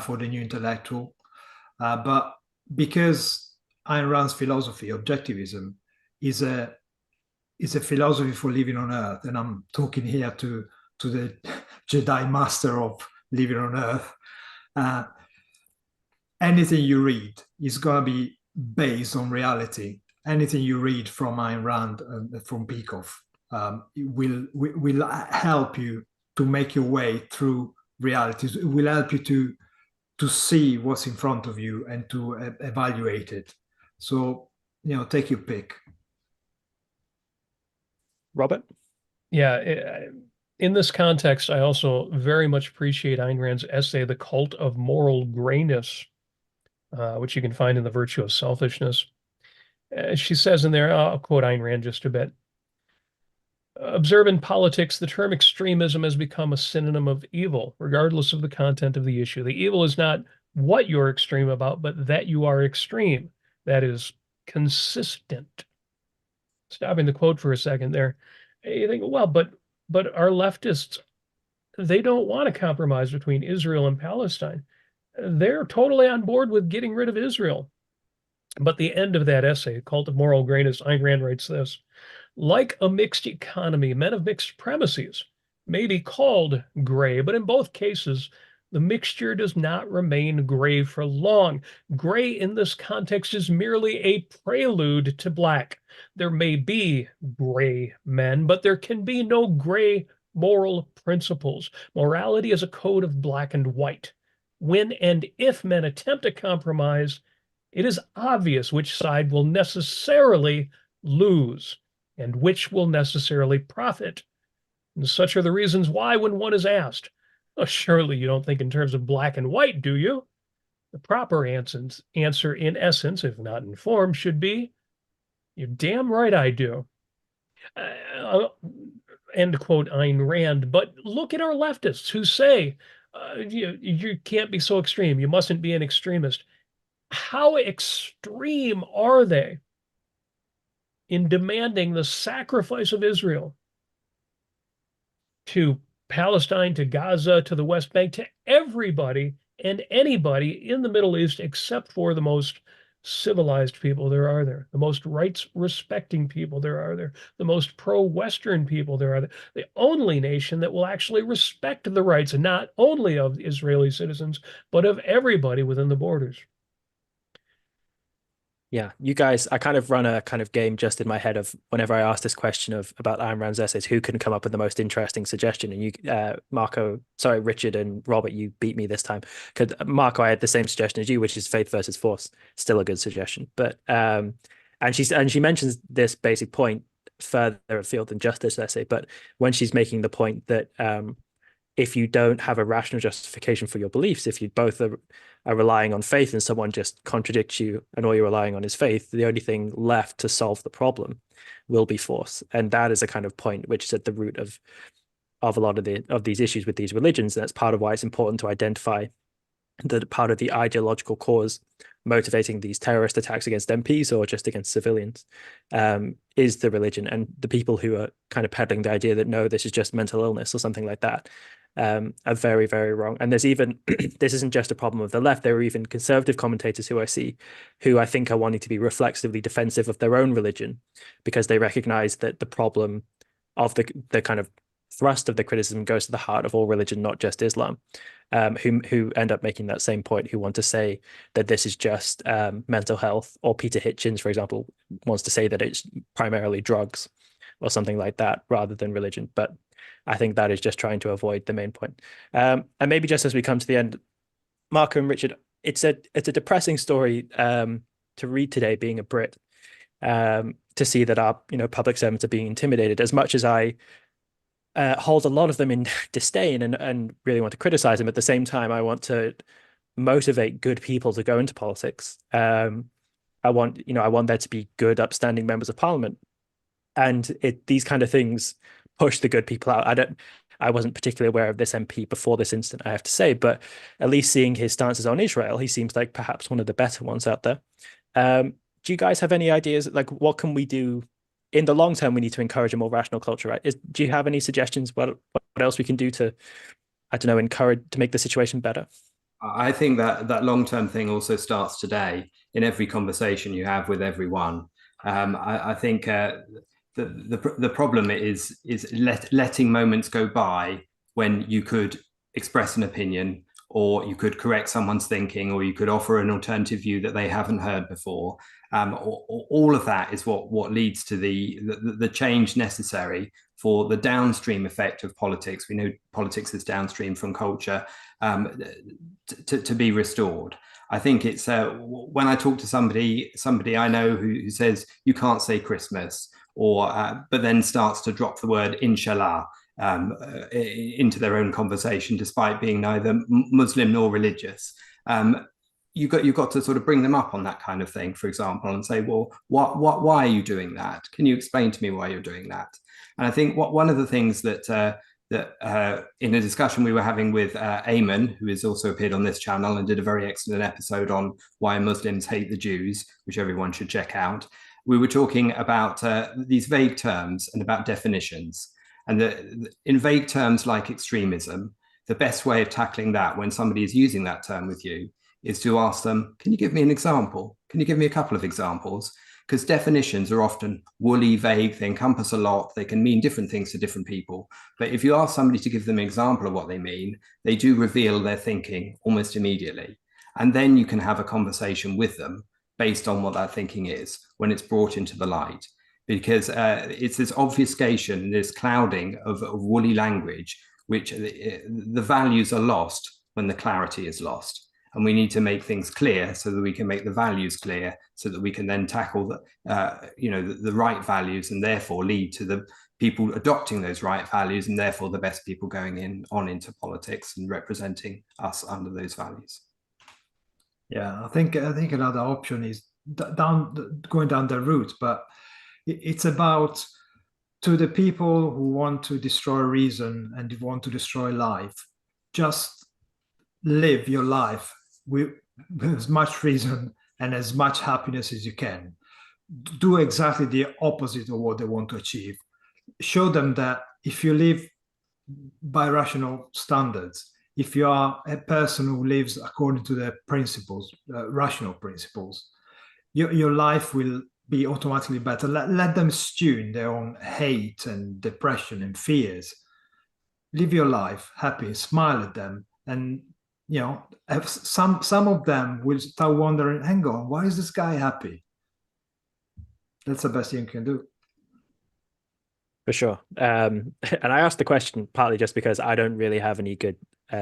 for the new intellectual, but because Ayn Rand's philosophy, objectivism, is a philosophy for living on Earth, and I'm talking here to the Jedi master of living on Earth. Anything you read is going to be based on reality. Anything you read from Ayn Rand and from Peikoff will help you to make your way through realities. It will help you to see what's in front of you and to evaluate it. So, take your pick. Robert? Yeah, in this context, I also very much appreciate Ayn Rand's essay, The Cult of Moral Grayness, which you can find in The Virtue of Selfishness. She says in there, I'll quote Ayn Rand just a bit. "Observe in politics, the term extremism has become a synonym of evil, regardless of the content of the issue. The evil is not what you're extreme about, but that you are extreme. That is consistent." Stopping the quote for a second there. You think, well, but our leftists, they don't want to compromise between Israel and Palestine. They're totally on board with getting rid of Israel. But the end of that essay, Cult of Moral Grayness, Ayn Rand writes this: "Like a mixed economy, men of mixed premises may be called gray, but in both cases, the mixture does not remain gray for long. Gray in this context is merely a prelude to black. There may be gray men, but there can be no gray moral principles. Morality is a code of black and white. When and if men attempt to compromise, it is obvious which side will necessarily lose and which will necessarily profit. And such are the reasons why, when one is asked, 'Oh, surely you don't think in terms of black and white, do you?' the proper answer in essence, if not in form, should be, 'You're damn right I do.'" End quote, Ayn Rand. But look at our leftists who say, you can't be so extreme. You mustn't be an extremist. How extreme are they in demanding the sacrifice of Israel to Palestine, to Gaza, to the West Bank, to everybody and anybody in the Middle East, except for the most civilized people there are there, the most rights-respecting people there are there, the most pro-Western people there are there, the only nation that will actually respect the rights, not only of Israeli citizens, but of everybody within the borders. Yeah, you guys, I kind of run a kind of game just in my head of whenever I ask this question about Ayn Rand's essays, who can come up with the most interesting suggestion? And Richard and Robert, you beat me this time. Because Marco, I had the same suggestion as you, which is Faith versus Force. Still a good suggestion. But and she mentions this basic point further afield than just this essay. But when she's making the point that if you don't have a rational justification for your beliefs, if you both are relying on faith and someone just contradicts you and all you're relying on is faith, the only thing left to solve the problem will be force. And that is a kind of point which is at the root of a lot of these issues with these religions. And that's part of why it's important to identify that part of the ideological cause motivating these terrorist attacks against MPs or just against civilians is the religion. And the people who are kind of peddling the idea that no, this is just mental illness or something like that are very, very wrong. And there's even, this isn't just a problem of the left, there are even conservative commentators who I see who I think are wanting to be reflexively defensive of their own religion because they recognize that the problem of the kind of thrust of the criticism goes to the heart of all religion, not just Islam, who end up making that same point, who want to say that this is just mental health, or Peter Hitchens, for example, wants to say that it's primarily drugs or something like that rather than religion. But I think that is just trying to avoid the main point. And maybe just as we come to the end, Marco and Richard, it's a depressing story to read today, being a Brit, to see that our public servants are being intimidated. As much as I hold a lot of them in disdain and really want to criticize them, at the same time, I want to motivate good people to go into politics. I want there to be good, upstanding members of parliament, and these kind of things push the good people out. I wasn't particularly aware of this MP before this incident, I have to say, but at least seeing his stances on Israel, he seems like perhaps one of the better ones out there. Do you guys have any ideas? Like, what can we do in the long term? We need to encourage a more rational culture, right? Do you have any suggestions? What else we can do to, I don't know, encourage to make the situation better? I think that long-term thing also starts today in every conversation you have with everyone. I think the problem is letting moments go by when you could express an opinion, or you could correct someone's thinking, or you could offer an alternative view that they haven't heard before. All of that is what leads to the change necessary for the downstream effect of politics. We know politics is downstream from culture, to be restored. I think it's when I talk to somebody I know who says you can't say Christmas, or but then starts to drop the word inshallah into their own conversation, despite being neither Muslim nor religious. You've got to sort of bring them up on that kind of thing, for example, and say, well, why are you doing that? Can you explain to me why you're doing that? And I think one of the things that in a discussion we were having with Ayman, who has also appeared on this channel and did a very excellent episode on why Muslims hate the Jews, which everyone should check out. We were talking about these vague terms and about definitions. And in vague terms like extremism, the best way of tackling that when somebody is using that term with you is to ask them, can you give me an example? Can you give me a couple of examples? Because definitions are often woolly, vague, they encompass a lot, they can mean different things to different people. But if you ask somebody to give them an example of what they mean, they do reveal their thinking almost immediately. And then you can have a conversation with them based on what that thinking is when it's brought into the light. Because it's this obfuscation, this clouding of woolly language, which the values are lost when the clarity is lost. And we need to make things clear so that we can make the values clear, so that we can then tackle the right values, and therefore lead to the people adopting those right values, and therefore the best people going into politics and representing us under those values. Yeah, I think another option is going down the route, but it's about, to the people who want to destroy reason and want to destroy life, just live your life with as much reason and as much happiness as you can. Do exactly the opposite of what they want to achieve. Show them that if you live by rational standards, if you are a person who lives according to the principles, rational principles, your life will be automatically better. Let them stew in their own hate and depression and fears. Live your life happy, smile at them, and some of them will start wondering, hang on, why is this guy happy? That's the best thing you can do. For sure. And I asked the question partly just because I don't really have any good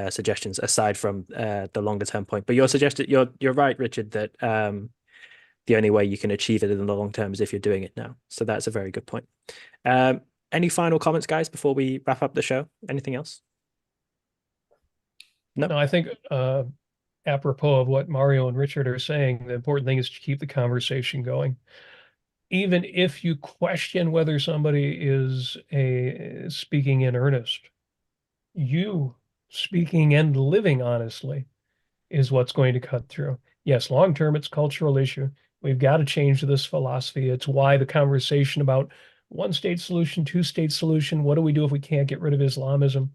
suggestions aside from the longer term point. But you're right, Richard, that the only way you can achieve it in the long term is if you're doing it now. So that's a very good point. Any final comments, guys, before we wrap up the show? Anything else? No. No, I think apropos of what Mario and Richard are saying, the important thing is to keep the conversation going. Even if you question whether somebody is speaking in earnest, you speaking and living honestly is what's going to cut through. Yes, long term, it's a cultural issue. We've got to change this philosophy. It's why the conversation about one state solution, two state solution, what do we do if we can't get rid of Islamism?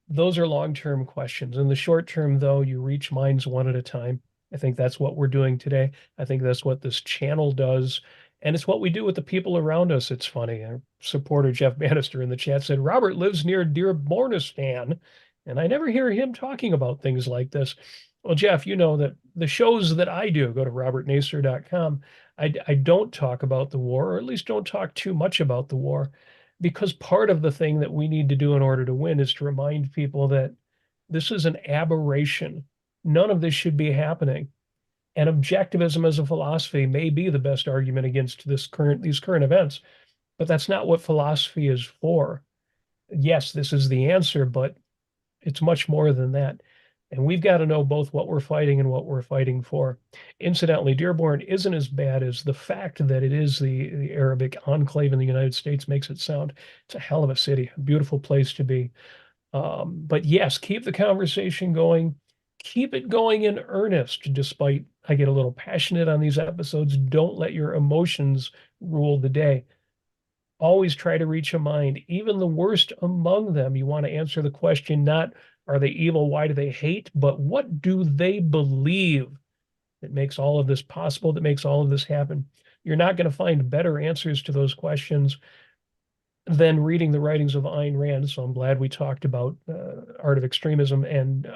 Those are long-term questions. In the short term, though, you reach minds one at a time. I think that's what we're doing today. I think that's what this channel does. And it's what we do with the people around us. It's funny. Our supporter Jeff Bannister in the chat said, Robert lives near Dearbornistan, and I never hear him talking about things like this. Well, Jeff, you know that the shows that I do, go to robertnacer.com, I don't talk about the war, or at least don't talk too much about the war, because part of the thing that we need to do in order to win is to remind people that this is an aberration. None of this should be happening. And objectivism as a philosophy may be the best argument against these current events, but that's not what philosophy is for. Yes, this is the answer, but it's much more than that. And we've got to know both what we're fighting and what we're fighting for. Incidentally, Dearborn isn't as bad as the fact that it is the Arabic enclave in the United States makes it sound. It's a hell of a city, a beautiful place to be. But yes, keep the conversation going. Keep it going in earnest, despite I get a little passionate on these episodes. Don't let your emotions rule the day. Always try to reach a mind, even the worst among them. You want to answer the question, not are they evil? Why do they hate? But what do they believe that makes all of this possible, that makes all of this happen? You're not going to find better answers to those questions than reading the writings of Ayn Rand. So I'm glad we talked about Art of Extremism and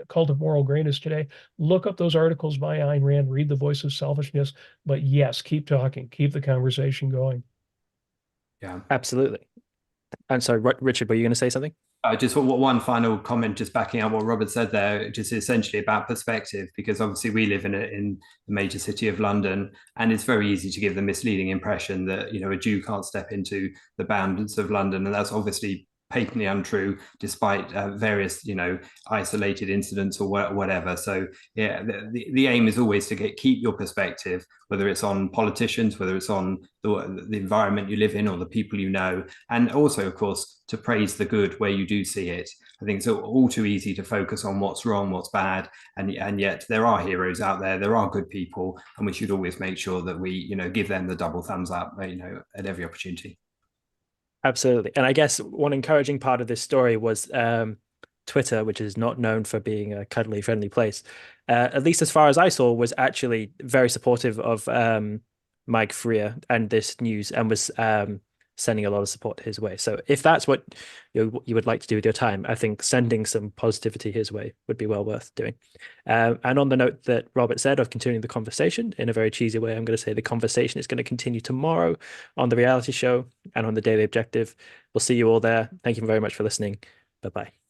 Cult of Moral Greatness today. Look up those articles by Ayn Rand, read The Voice of Selfishness. But yes, keep talking, keep the conversation going. Yeah. Absolutely. And so, Richard, were you going to say something? Just one final comment, just backing up what Robert said there, just essentially about perspective, because obviously we live in the major city of London, and it's very easy to give the misleading impression that, you know, a Jew can't step into the boundaries of London, and that's obviously patently untrue, despite various, you know, isolated incidents or whatever. So yeah, the aim is always to keep your perspective, whether it's on politicians, whether it's on the environment you live in or the people you know, and also, of course, to praise the good where you do see it. I think it's all too easy to focus on what's wrong, what's bad, and yet there are heroes out there, there are good people, and we should always make sure that we, you know, give them the double thumbs up, you know, at every opportunity. Absolutely. And I guess one encouraging part of this story was Twitter, which is not known for being a cuddly, friendly place, at least as far as I saw, was actually very supportive of Mike Freer and this news, and was sending a lot of support his way. So if that's what you would like to do with your time, I think sending some positivity his way would be well worth doing. And on the note that Robert said of continuing the conversation in a very cheesy way, I'm going to say the conversation is going to continue tomorrow on the reality show and on the Daily Objective. We'll see you all there. Thank you very much for listening. Bye-bye.